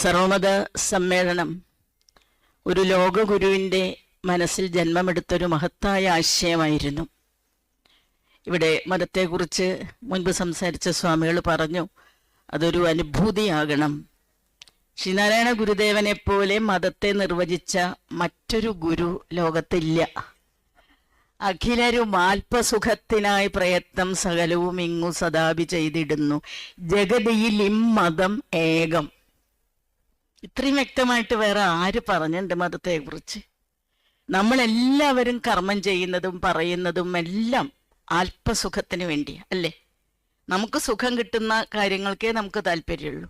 സർവമത സമ്മേളനം ഒരു ലോകഗുരുവിൻ്റെ മനസ്സിൽ ജന്മമെടുത്തൊരു മഹത്തായ ആശയമായിരുന്നു. ഇവിടെ മതത്തെക്കുറിച്ച് മുൻപ് സംസാരിച്ച സ്വാമികൾ പറഞ്ഞു, അതൊരു അനുഭൂതിയാകണം. ശ്രീനാരായണ ഗുരുദേവനെ പോലെ മതത്തെ നിർവചിച്ച മറ്റൊരു ഗുരു ലോകത്തില്ല. അഖിലരും ആൽപസുഖത്തിനായി പ്രയത്നം സകലവും ഇങ്ങു സദാപി ചെയ്തിടുന്നു, ജഗതിയിൽ ഇമ്മതം ഏകം. ഇത്രയും വ്യക്തമായിട്ട് വേറെ ആര് പറഞ്ഞിട്ടുണ്ട് മതത്തെക്കുറിച്ച്? നമ്മളെല്ലാവരും കർമ്മം ചെയ്യുന്നതും പറയുന്നതും എല്ലാം ആൽപസുഖത്തിന് വേണ്ടി അല്ലേ? നമുക്ക് സുഖം കിട്ടുന്ന കാര്യങ്ങൾക്കേ നമുക്ക് താല്പര്യമുള്ളൂ.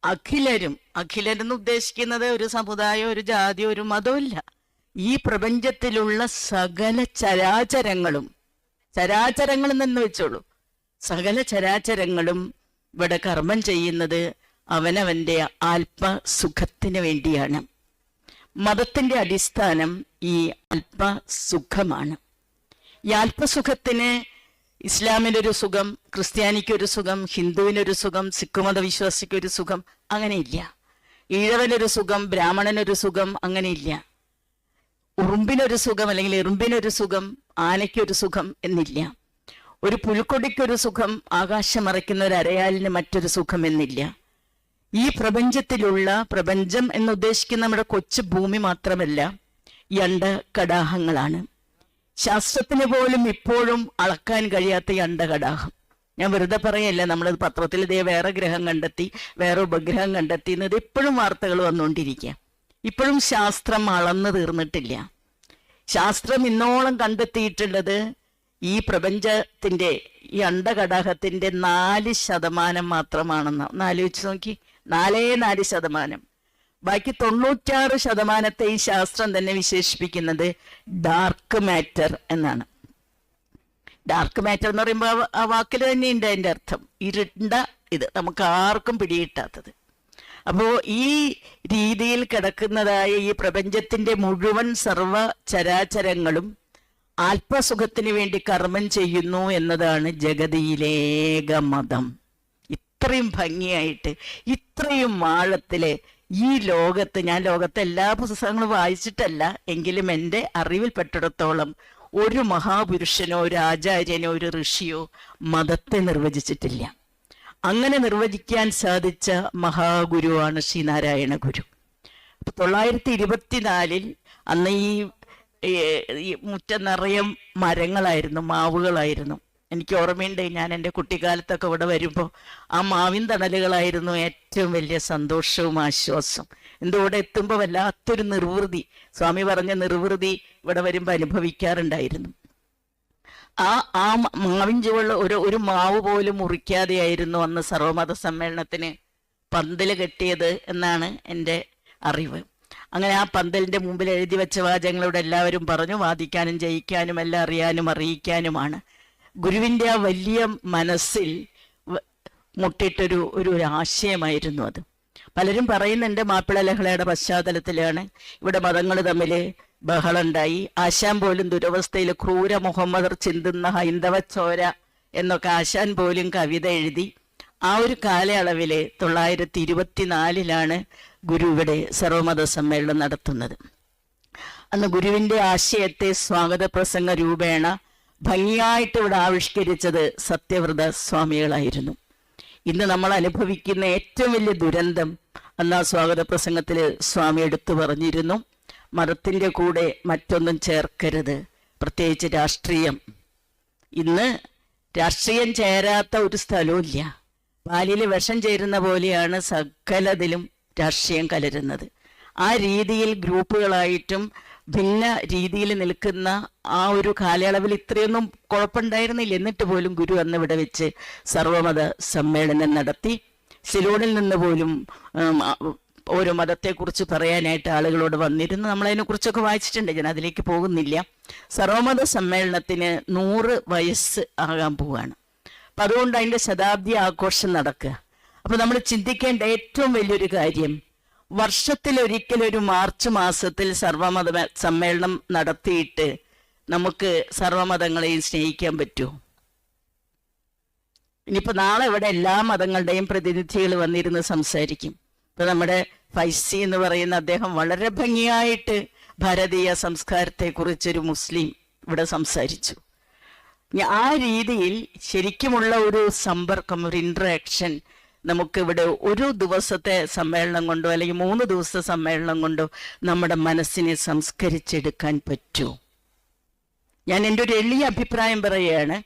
അഖിലരെന്ന് ഉദ്ദേശിക്കുന്നത് ഒരു സമുദായം, ഒരു ജാതി, ഒരു മതമില്ല. ഈ പ്രപഞ്ചത്തിലുള്ള സകല ചരാചരങ്ങളും, ചരാചരങ്ങൾ എന്ന് വെച്ചോളൂ, സകല ചരാചരങ്ങളും ഇവിടെ കർമ്മം ചെയ്യുന്നത് അവനവൻ്റെ ആൽപസുഖത്തിന് വേണ്ടിയാണ്. മതത്തിൻ്റെ അടിസ്ഥാനം ഈ അല്പസുഖമാണ്. ഈ അല്പസുഖത്തിന് ഇസ്ലാമിനൊരു സുഖം, ക്രിസ്ത്യാനിക്കൊരു സുഖം, ഹിന്ദുവിനൊരു സുഖം, സിഖ് മതവിശ്വാസിക്കൊരു സുഖം, അങ്ങനെയില്ല. ഈഴവനൊരു സുഖം, ബ്രാഹ്മണനൊരു സുഖം, അങ്ങനെയില്ല. ഉറുമ്പിനൊരു സുഖം അല്ലെങ്കിൽ എറുമ്പിനൊരു സുഖം, ആനയ്ക്കൊരു സുഖം എന്നില്ല. ഒരു പുൽക്കൊടിക്കൊരു സുഖം, ആകാശം മറയ്ക്കുന്ന ഒരു അരയാലിന് മറ്റൊരു സുഖം എന്നില്ല. ഈ പ്രപഞ്ചത്തിലുള്ള, പ്രപഞ്ചം എന്നുദ്ദേശിക്കുന്ന നമ്മുടെ കൊച്ചു ഭൂമി മാത്രമല്ല, അണ്ഡകടാഹങ്ങളാണ്. ശാസ്ത്രത്തിന് പോലും ഇപ്പോഴും അളക്കാൻ കഴിയാത്ത അണ്ഡകടാഹം. ഞാൻ വെറുതെ പറയല്ല, നമ്മളത് പത്രത്തിൽ ഇതേ വേറെ ഗ്രഹം കണ്ടെത്തി, വേറെ ഉപഗ്രഹം കണ്ടെത്തി എന്നത് ഇപ്പോഴും വാർത്തകൾ വന്നുകൊണ്ടിരിക്കുക. ഇപ്പോഴും ശാസ്ത്രം അളന്നു തീർന്നിട്ടില്ല. ശാസ്ത്രം ഇന്നോളം കണ്ടെത്തിയിട്ടുള്ളത് ഈ പ്രപഞ്ചത്തിന്റെ, ഈ അണ്ഡകടാഹത്തിന്റെ 4% മാത്രമാണെന്ന്. ഒന്ന് ആലോചിച്ച് നോക്കി, 4% ബാക്കി 96% ഈ ശാസ്ത്രം തന്നെ വിശേഷിപ്പിക്കുന്നത് ഡാർക്ക് മാറ്റർ എന്നാണ്. ഡാർക്ക് മാറ്റർ എന്ന് പറയുമ്പോൾ ആ വാക്കിൽ തന്നെയുണ്ട് അതിൻ്റെ അർത്ഥം, ഇരുണ്ട ഇത്, നമുക്ക് ആർക്കും പിടികിട്ടാത്തത്. അപ്പോൾ ഈ രീതിയിൽ കിടക്കുന്നതായ ഈ പ്രപഞ്ചത്തിന്റെ മുഴുവൻ സർവ ചരാചരങ്ങളും ആത്മസുഖത്തിന് വേണ്ടി കർമ്മം ചെയ്യുന്നു എന്നതാണ് ജഗതിയിലേക മതം. ഇത്രയും ഭംഗിയായിട്ട്, ഇത്രയും ആഴത്തില് ഈ ലോകത്ത്, ഞാൻ ലോകത്തെ എല്ലാ പുസ്തകങ്ങളും വായിച്ചിട്ടല്ല, എങ്കിലും എൻ്റെ അറിവിൽപ്പെട്ടിടത്തോളം ഒരു മഹാപുരുഷനോ ഒരു ആചാര്യനോ ഒരു ഋഷിയോ മതത്തെ നിർവചിച്ചിട്ടില്ല. അങ്ങനെ നിർവചിക്കാൻ സാധിച്ച മഹാഗുരുവാണ് ശ്രീനാരായണ ഗുരു. 924 അന്ന് ഈ മുറ്റം നിറയെ മരങ്ങളായിരുന്നു, മാവുകളായിരുന്നു. എനിക്ക് ഓർമ്മയുണ്ട്, ഞാൻ എൻ്റെ കുട്ടിക്കാലത്തൊക്കെ ഇവിടെ വരുമ്പോൾ ആ മാവിൻ തണലുകളായിരുന്നു ഏറ്റവും വലിയ സന്തോഷവും ആശ്വാസവും. ഇവിടെ എത്തുമ്പോൾ വല്ലാത്തൊരു നിർവൃതി, സ്വാമി പറഞ്ഞ നിർവൃതി ഇവിടെ വരുമ്പോൾ അനുഭവിക്കാറുണ്ടായിരുന്നു. ആ മാവിൻ ചുവള്ള ഒരു മാവ് പോലും മുറിക്കാതെയായിരുന്നു അന്ന് സർവമത സമ്മേളനത്തിന് പന്തല് കെട്ടിയത് എന്നാണ് എൻ്റെ അറിവ്. അങ്ങനെ ആ പന്തലിൻ്റെ മുമ്പിൽ എഴുതി വെച്ച വാചകങ്ങളോട് എല്ലാവരും പറഞ്ഞു, വാദിക്കാനും ജയിക്കാനും എല്ലാം അറിയാനും അറിയിക്കാനുമാണ്. ഗുരുവിൻ്റെ ആ വലിയ മനസ്സിൽ മുട്ടിട്ടൊരു ആശയമായിരുന്നു അത്. പലരും പറയുന്നുണ്ട് മാപ്പിള ലഹളയുടെ പശ്ചാത്തലത്തിലാണ് ഇവിടെ മതങ്ങൾ തമ്മിൽ ബഹളുണ്ടായി, ആശാൻ പോലും ദുരവസ്ഥയിൽ ക്രൂര മുഹമ്മദർ ചിന്തുന്ന ഹൈന്ദവ ചോര എന്നൊക്കെ ആശാൻ പോലും കവിത എഴുതി. ആ ഒരു കാലയളവിൽ 924 ഗുരു ഇവിടെ സർവമത സമ്മേളനം നടത്തുന്നത്. അന്ന് ഗുരുവിൻ്റെ ആശയത്തെ സ്വാഗത പ്രസംഗ രൂപേണ ഭംഗിയായിട്ട് ഇവിടെ ആവിഷ്കരിച്ചത് സത്യവ്രത സ്വാമികളായിരുന്നു. ഇന്ന് നമ്മൾ അനുഭവിക്കുന്ന ഏറ്റവും വലിയ ദുരന്തം അന്ന് ആ സ്വാഗത പ്രസംഗത്തിൽ സ്വാമി എടുത്തു പറഞ്ഞിരുന്നു. മതത്തിൻ്റെ കൂടെ മറ്റൊന്നും ചേർക്കരുത്, പ്രത്യേകിച്ച് രാഷ്ട്രീയം. ഇന്ന് രാഷ്ട്രീയം ചേരാത്ത ഒരു സ്ഥലവും ഇല്ല. പാലിൽ വിഷം ചേരുന്ന പോലെയാണ് സകലതിലും രാഷ്ട്രീയം കലരുന്നത്. ആ രീതിയിൽ ഗ്രൂപ്പുകളായിട്ടും ഭിന്ന രീതിയിൽ നിൽക്കുന്ന ആ ഒരു കാലയളവിൽ ഇത്രയൊന്നും കുഴപ്പമുണ്ടായിരുന്നില്ല. എന്നിട്ട് പോലും ഗുരു അന്ന് ഇവിടെ വെച്ച് സർവമത സമ്മേളനം നടത്തി. സിലോണിൽ നിന്ന് പോലും ഓരോ മതത്തെക്കുറിച്ച് പറയാനായിട്ട് ആളുകളോട് വന്നിരുന്നു. നമ്മളതിനെക്കുറിച്ചൊക്കെ വായിച്ചിട്ടുണ്ട്, ഞാൻ അതിലേക്ക് പോകുന്നില്ല. സർവമത സമ്മേളനത്തിന് 100 വയസ്സ് ആകാൻ പോവുകയാണ്. അപ്പം അതുകൊണ്ട് അതിൻ്റെ ശതാബ്ദി ആഘോഷം നടക്കുക. അപ്പം നമ്മൾ ചിന്തിക്കേണ്ട ഏറ്റവും വലിയൊരു കാര്യം, വർഷത്തിലൊരിക്കലൊരു മാർച്ച് മാസത്തിൽ സർവമത സമ്മേളനം നടത്തിയിട്ട് നമുക്ക് സർവമതങ്ങളെയും സ്നേഹിക്കാൻ പറ്റുമോ? ഇനിയിപ്പോൾ നാളെ ഇവിടെ എല്ലാ മതങ്ങളുടെയും പ്രതിനിധികൾ വന്നിരുന്ന് സംസാരിക്കും. ഇപ്പൊ നമ്മുടെ ഫൈസി എന്ന് പറയുന്ന അദ്ദേഹം വളരെ ഭംഗിയായിട്ട് ഭാരതീയ സംസ്കാരത്തെക്കുറിച്ചൊരു മുസ്ലിം ഇവിടെ സംസാരിച്ചു. ആ രീതിയിൽ ശരിക്കുമുള്ള ഒരു സമ്പർക്കം, ഒരു ഇൻട്രാക്ഷൻ നമുക്കിവിടെ ഒരു ദിവസത്തെ സമ്മേളനം കൊണ്ടോ അല്ലെങ്കിൽ 3 ദിവസത്തെ സമ്മേളനം കൊണ്ടോ നമ്മുടെ മനസ്സിനെ സംസ്കരിച്ചെടുക്കാൻ പറ്റൂ. ഞാൻ എൻ്റെ ഒരു എളിയ അഭിപ്രായം പറയുകയാണ്.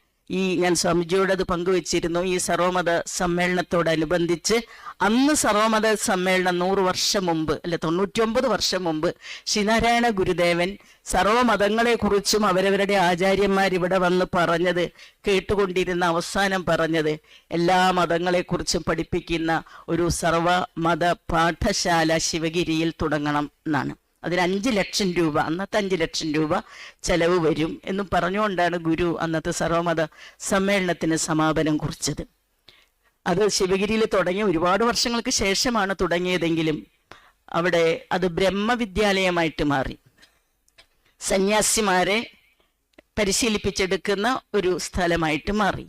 ഞാൻ സ്വാമിജിയോട് അത് പങ്കുവച്ചിരുന്നു. ഈ സർവമത സമ്മേളനത്തോടനുബന്ധിച്ച് അന്ന് സർവമത സമ്മേളനം 100 വർഷം മുമ്പ്, അല്ല 99 വർഷം മുമ്പ് ശ്രീനാരായണ ഗുരുദേവൻ സർവമതങ്ങളെക്കുറിച്ചും അവരവരുടെ ആചാര്യന്മാരിവിടെ വന്ന് പറഞ്ഞത് കേട്ടുകൊണ്ടിരുന്ന അവസാനം പറഞ്ഞത് എല്ലാ മതങ്ങളെക്കുറിച്ചും പഠിപ്പിക്കുന്ന ഒരു സർവമത പാഠശാല ശിവഗിരിയിൽ തുടങ്ങണം എന്നാണ്. അതിന് 5 ലക്ഷം രൂപ, അന്നത്തെ 5 ലക്ഷം രൂപ ചെലവ് വരും എന്നും പറഞ്ഞുകൊണ്ടാണ് ഗുരു അന്നത്തെ സർവമത സമ്മേളനത്തിന് സമാപനം കുറിച്ചത്. അത് ശിവഗിരിയിൽ തുടങ്ങി ഒരുപാട് വർഷങ്ങൾക്ക് ശേഷമാണ് തുടങ്ങിയതെങ്കിലും അവിടെ അത് ബ്രഹ്മവിദ്യാലയമായിട്ട് മാറി. സന്യാസിമാരെ പരിശീലിപ്പിച്ചെടുക്കുന്ന ഒരു സ്ഥലമായിട്ട് മാറി.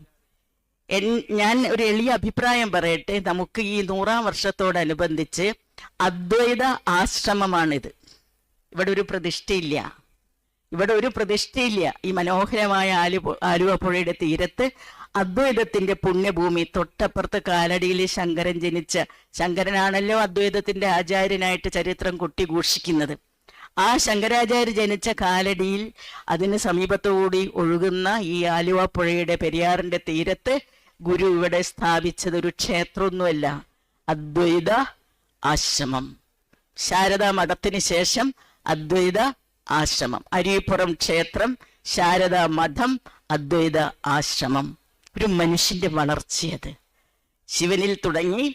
ഞാൻ ഒരു എളിയ അഭിപ്രായം പറയട്ടെ. നമുക്ക് ഈ 100-ാം വർഷത്തോടനുബന്ധിച്ച് അദ്വൈത ആശ്രമമാണിത്. ഇവിടെ ഒരു പ്രതിഷ്ഠയില്ല. ഈ മനോഹരമായ ആലുവ പുഴയുടെ തീരത്ത് അദ്വൈതത്തിന്റെ പുണ്യഭൂമി, തൊട്ടപ്പുറത്ത് കാലടിയിൽ ശങ്കരൻ ജനിച്ച, ശങ്കരനാണല്ലോ അദ്വൈതത്തിന്റെ ആചാര്യനായിട്ട് ചരിത്രം കൊട്ടിഘോഷിക്കുന്നത്. ആ ശങ്കരാചാര്യ ജനിച്ച കാലടിയിൽ അതിന് സമീപത്തുകൂടി ഒഴുകുന്ന ഈ ആലുവ പുഴയുടെ പെരിയാറിന്റെ തീരത്ത് ഗുരു ഇവിടെ സ്ഥാപിച്ചത് ഒരു ക്ഷേത്രമൊന്നുമല്ല, അദ്വൈത ആശ്രമം. ശാരദാ മഠത്തിന് ശേഷം അദ്വൈത ആശ്രമം. അരിപ്പുറം ക്ഷേത്രം, ശാരദാ മഠം, അദ്വൈത ആശ്രമം. ഒരു മനുഷ്യന്റെ വളർച്ചയത് ശിവനിൽ തുടങ്ങി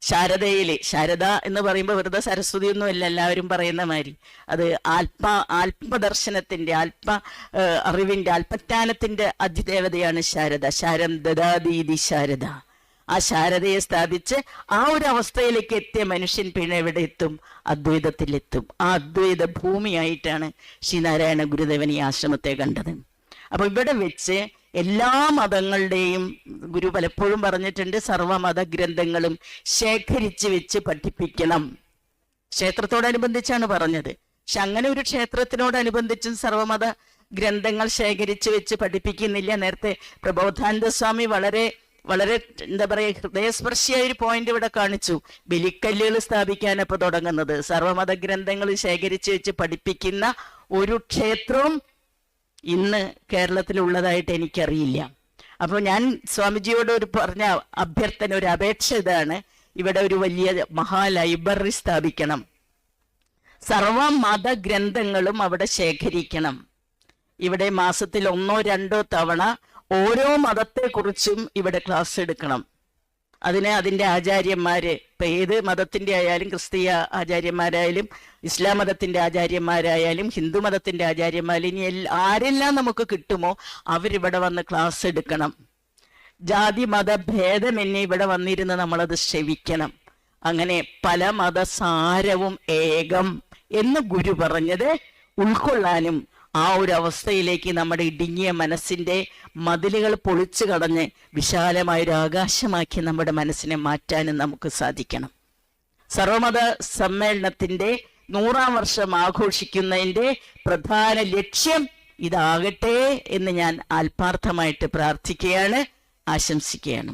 ശാരദ എന്ന് പറയുമ്പോൾ വെറുതെ സരസ്വതി ഒന്നുമല്ല എല്ലാവരും പറയുന്ന മാതിരി. അത് ആത്മദർശനത്തിന്റെ, അറിവിന്റെ, ആത്മജ്ഞാനത്തിന്റെ അധിദേവതയാണ് ശാരദ. ശാരദാദീതി ശാരദ. ആ ശാരദയെ സ്ഥാപിച്ച് ആ ഒരു അവസ്ഥയിലേക്ക് എത്തിയ മനുഷ്യൻ പിന്നെ എവിടെ എത്തും? അദ്വൈതത്തിലെത്തും. ആ അദ്വൈത ഭൂമിയായിട്ടാണ് ശ്രീനാരായണ ഗുരുദേവൻ ഈ ആശ്രമത്തെ കണ്ടത്. അപ്പൊ ഇവിടെ വെച്ച് എല്ലാ മതങ്ങളുടെയും ഗുരു പലപ്പോഴും പറഞ്ഞിട്ടുണ്ട്, സർവമത ഗ്രന്ഥങ്ങളും ശേഖരിച്ച് വെച്ച് പഠിപ്പിക്കണം. ക്ഷേത്രത്തോടനുബന്ധിച്ചാണ് പറഞ്ഞത്. പക്ഷെ അങ്ങനെ ഒരു ക്ഷേത്രത്തിനോടനുബന്ധിച്ചും സർവമത ഗ്രന്ഥങ്ങൾ ശേഖരിച്ച് വെച്ച് പഠിപ്പിക്കുന്നില്ല. നേരത്തെ പ്രബോധാനന്ദ സ്വാമി വളരെ എന്താ പറയുക, ഹൃദയസ്പർശിയായ ഒരു പോയിന്റ് ഇവിടെ കാണിച്ചു. ബലിക്കല്ലുകൾ സ്ഥാപിക്കാനപ്പോൾ തുടങ്ങുന്നത്. സർവമത ഗ്രന്ഥങ്ങൾ ശേഖരിച്ച് വെച്ച് പഠിപ്പിക്കുന്ന ഒരു ക്ഷേത്രവും ഇന്ന് കേരളത്തിലുള്ളതായിട്ട് എനിക്കറിയില്ല. അപ്പോൾ ഞാൻ സ്വാമിജിയോട് പറഞ്ഞ അഭ്യർത്ഥന, ഒരു അപേക്ഷ ഇതാണ്: ഇവിടെ ഒരു വലിയ ലൈബ്രറി സ്ഥാപിക്കണം. സർവമത ഗ്രന്ഥങ്ങളും അവിടെ ശേഖരിക്കണം. ഇവിടെ മാസത്തിൽ 1-2 തവണ ഓരോ മതത്തെക്കുറിച്ചും ഇവിടെ ക്ലാസ് എടുക്കണം. അതിന്റെ ആചാര്യന്മാര്, ഇപ്പൊ ഏത് മതത്തിന്റെ ആയാലും, ക്രിസ്തീയ ആചാര്യന്മാരായാലും, ഇസ്ലാം മതത്തിന്റെ ആചാര്യന്മാരായാലും, ഹിന്ദു മതത്തിന്റെ ആചാര്യന്മാരും, ഇനി ആരെല്ലാം നമുക്ക് കിട്ടുമോ അവരിവിടെ വന്ന് ക്ലാസ് എടുക്കണം. ജാതി മത ഭേദമെന്നെ ഇവിടെ വന്നിരുന്ന് നമ്മളത് ശ്രവിക്കണം. അങ്ങനെ പല മതസാരവും ഏകം എന്ന് ഗുരു പറഞ്ഞത് ഉൾക്കൊള്ളാനും ആ ഒരു അവസ്ഥയിലേക്ക് നമ്മുടെ ഇടുങ്ങിയ മനസ്സിന്റെ മതിലുകൾ പൊളിച്ചു കടഞ്ഞ് വിശാലമായൊരു ആകാശമാക്കി നമ്മുടെ മനസ്സിനെ മാറ്റാനും നമുക്ക് സാധിക്കണം. സർവമത സമ്മേളനത്തിന്റെ 100-ാം വർഷം ആഘോഷിക്കുന്നതിന്റെ പ്രധാന ലക്ഷ്യം ഇതാകട്ടെ എന്ന് ഞാൻ ആത്മാർത്ഥമായിട്ട് പ്രാർത്ഥിക്കുകയാണ്, ആശംസിക്കുകയാണ്.